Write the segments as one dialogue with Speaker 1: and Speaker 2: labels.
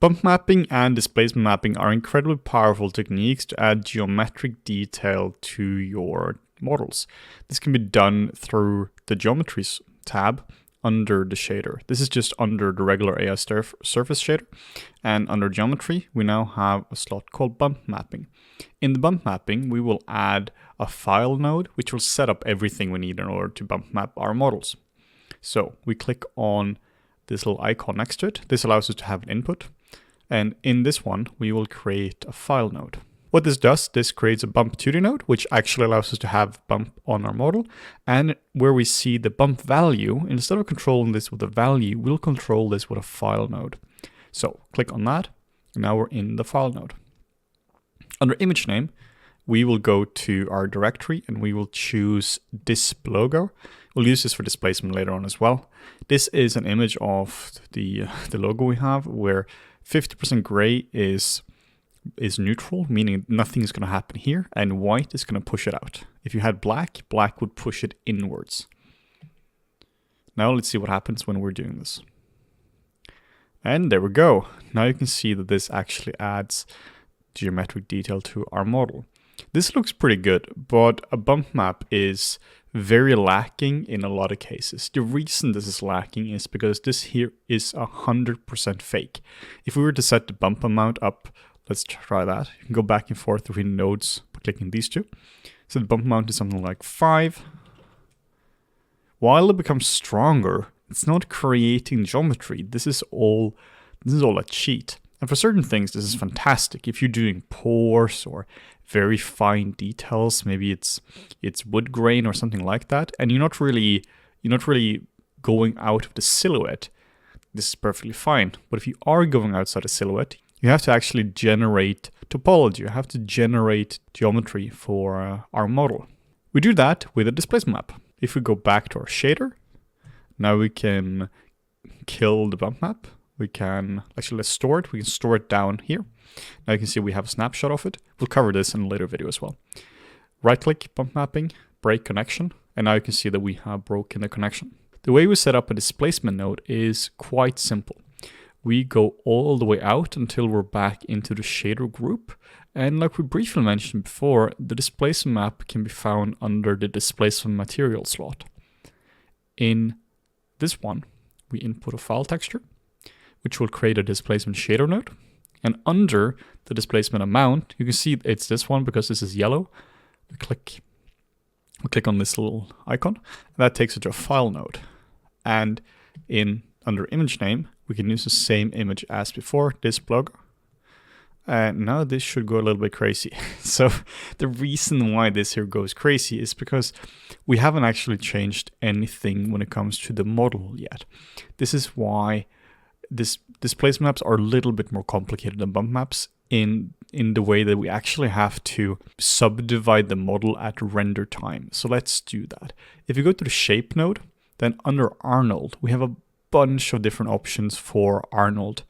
Speaker 1: Bump mapping and displacement mapping are incredibly powerful techniques to add geometric detail to your models. This can be done through the Geometries tab under the shader. This is just under the regular AI surface shader. And under Geometry, we now have a slot called Bump Mapping. In the Bump Mapping, we will add a file node, which will set up everything we need in order to bump map our models. So we click on this little icon next to it. This allows us to have an input. And in this one, we will create a file node. What this does, this creates a bump 2D node, which actually allows us to have bump on our model. And where we see the bump value, instead of controlling this with a value, we'll control this with a file node. So click on that, and now we're in the file node. Under image name, we will go to our directory and we will choose disp logo. We'll use this for displacement later on as well. This is an image of the logo we have where 50% gray is neutral, meaning nothing is going to happen here, and white is going to push it out. If you had black, black would push it inwards. Now let's see what happens when we're doing this. And there we go. Now you can see that this actually adds geometric detail to our model. This looks pretty good, but a bump map is very lacking in a lot of cases. The reason this is lacking is because this here is 100% fake. If we were to set the bump amount up, let's try that. You can go back and forth between nodes by clicking these two. So the bump amount is something like 5. While it becomes stronger, it's not creating geometry. This is all a cheat. And for certain things, this is fantastic. If you're doing pores or very fine details, maybe it's wood grain or something like that, and you're not really going out of the silhouette, this is perfectly fine. But if you are going outside a silhouette, you have to actually generate topology. You have to generate geometry for our model. We do that with a displacement map. If we go back to our shader, now we can kill the bump map. We can, actually let's store it. We can store it down here. Now you can see we have a snapshot of it. We'll cover this in a later video as well. Right click, bump mapping, break connection. And now you can see that we have broken the connection. The way we set up a displacement node is quite simple. We go all the way out until we're back into the shader group. And like we briefly mentioned before, the displacement map can be found under the displacement material slot. In this one, we input a file texture, which will create a displacement shader node. And under the displacement amount, you can see it's this one because this is yellow. We click on this little icon, and that takes it to a file node. And under image name, we can use the same image as before, disp logo. And now this should go a little bit crazy. So the reason why this here goes crazy is because we haven't actually changed anything when it comes to the model yet. This is why displacement maps are a little bit more complicated than bump maps in the way that we actually have to subdivide the model at render time. So let's do that. If you go to the shape node, then under Arnold, we have a bunch of different options for Arnold.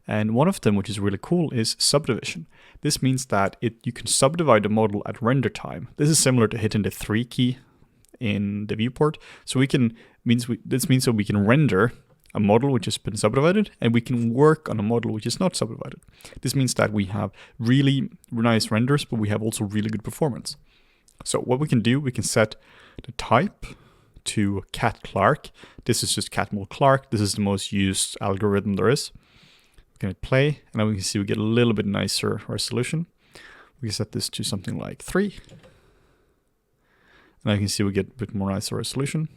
Speaker 1: And one of them, which is really cool, is subdivision. This means that you can subdivide the model at render time. This is similar to hitting the 3 key in the viewport. So this means that we can render a model which has been subdivided, and we can work on a model which is not subdivided. This means that we have really nice renders, but we have also really good performance. So what we can do, we can set the type to cat Clark. This is just cat mode Clark. This is the most used algorithm there is. We can hit play, and now we can see we get a little bit nicer resolution. We can set this to something like 3. And now you can see we get a bit more nicer resolution.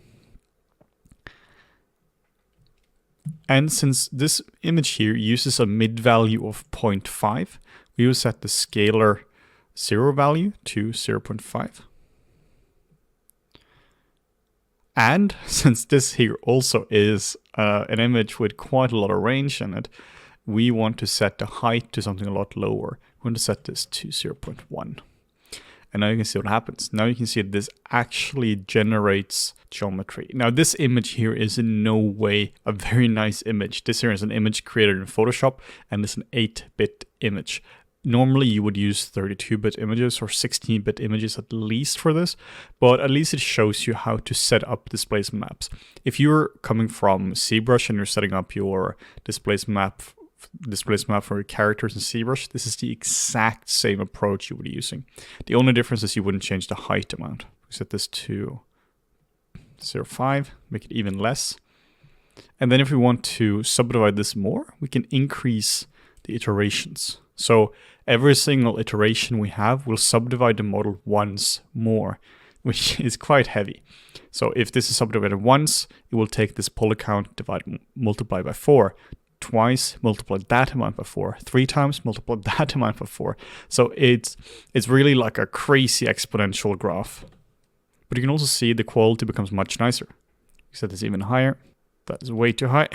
Speaker 1: And since this image here uses a mid value of 0.5, we will set the scalar 0 value to 0.5. And since this here also is an image with quite a lot of range in it, we want to set the height to something a lot lower. We want to set this to 0.1. And now you can see what happens. Now you can see that this actually generates geometry. Now this image here is in no way a very nice image. This here is an image created in Photoshop, and it's an 8-bit image. Normally you would use 32-bit images or 16-bit images at least for this, but at least it shows you how to set up displacement maps. If you're coming from ZBrush and you're setting up your displacement map displacement map for your characters in ZBrush, this is the exact same approach you would be using. The only difference is you wouldn't change the height amount. We set this to 0.5, make it even less. And then if we want to subdivide this more, we can increase the iterations. So every single iteration we have will subdivide the model once more, which is quite heavy. So if this is subdivided once, it will take this poly count, multiply by 4, twice, multiply that amount by 4, 3 times, multiply that amount by 4. So it's really like a crazy exponential graph. But you can also see the quality becomes much nicer. Set this even higher. That is way too high.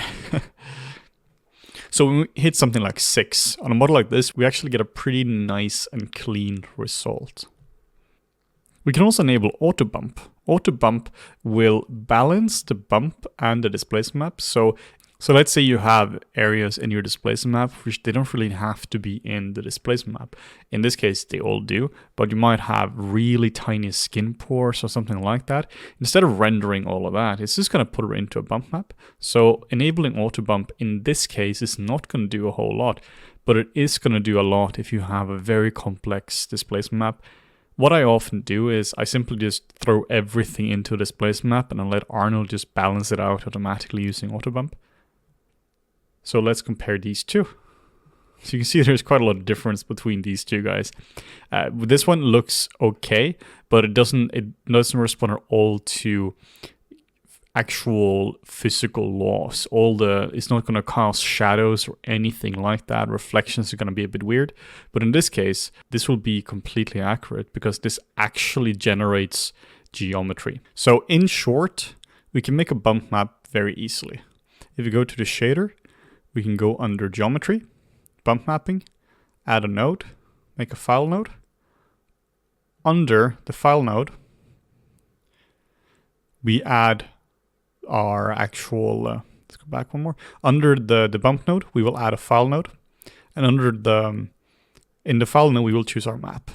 Speaker 1: So when we hit something like 6, on a model like this, we actually get a pretty nice and clean result. We can also enable auto bump. Auto bump will balance the bump and the displacement map. So let's say you have areas in your displacement map which they don't really have to be in the displacement map. In this case, they all do, but you might have really tiny skin pores or something like that. Instead of rendering all of that, it's just going to put it into a bump map. So enabling auto bump in this case is not going to do a whole lot, but it is going to do a lot if you have a very complex displacement map. What I often do is I simply just throw everything into a displacement map and I let Arnold just balance it out automatically using auto bump. So let's compare these two. So you can see there's quite a lot of difference between these two guys. This one looks okay, but it doesn't respond at all to actual physical laws. It's not going to cast shadows or anything like that. Reflections are going to be a bit weird. But in this case, this will be completely accurate because this actually generates geometry. So in short, we can make a bump map very easily. If you go to the shader, we can go under geometry, bump mapping, add a node, make a file node. Under the file node, we add our actual, let's go back one more. Under the bump node, we will add a file node. And in the file node, we will choose our map.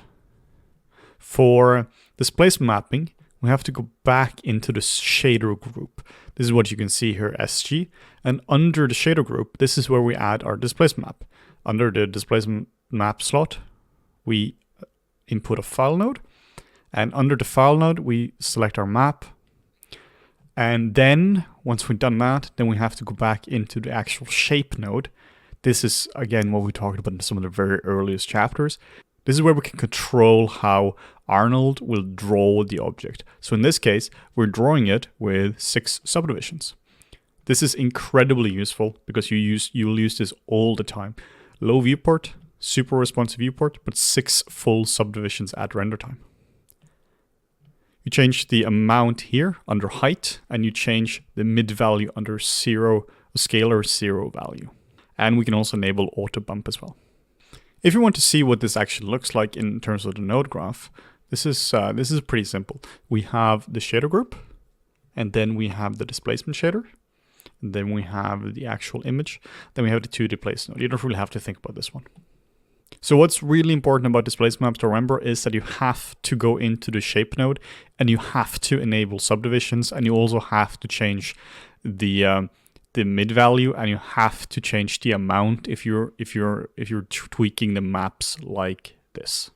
Speaker 1: For displacement mapping, we have to go back into the shader group. This is what you can see here, SG. And under the shader group, this is where we add our displacement map. Under the displacement map slot, we input a file node. And under the file node, we select our map. And then once we've done that, then we have to go back into the actual shape node. This is, again, what we talked about in some of the very earliest chapters. This is where we can control how Arnold will draw the object. So in this case, we're drawing it with 6 subdivisions. This is incredibly useful because you will use this all the time. Low viewport, super responsive viewport, but 6 full subdivisions at render time. You change the amount here under height, and you change the mid value under 0, scalar 0 value. And we can also enable auto bump as well. If you want to see what this actually looks like in terms of the node graph, this is pretty simple. We have the shader group, and then we have the displacement shader, and then we have the actual image, then we have the 2D place node. You don't really have to think about this one. So what's really important about displacement maps to remember is that you have to go into the shape node and you have to enable subdivisions, and you also have to change the mid value, and you have to change the amount if you're tweaking the maps like this.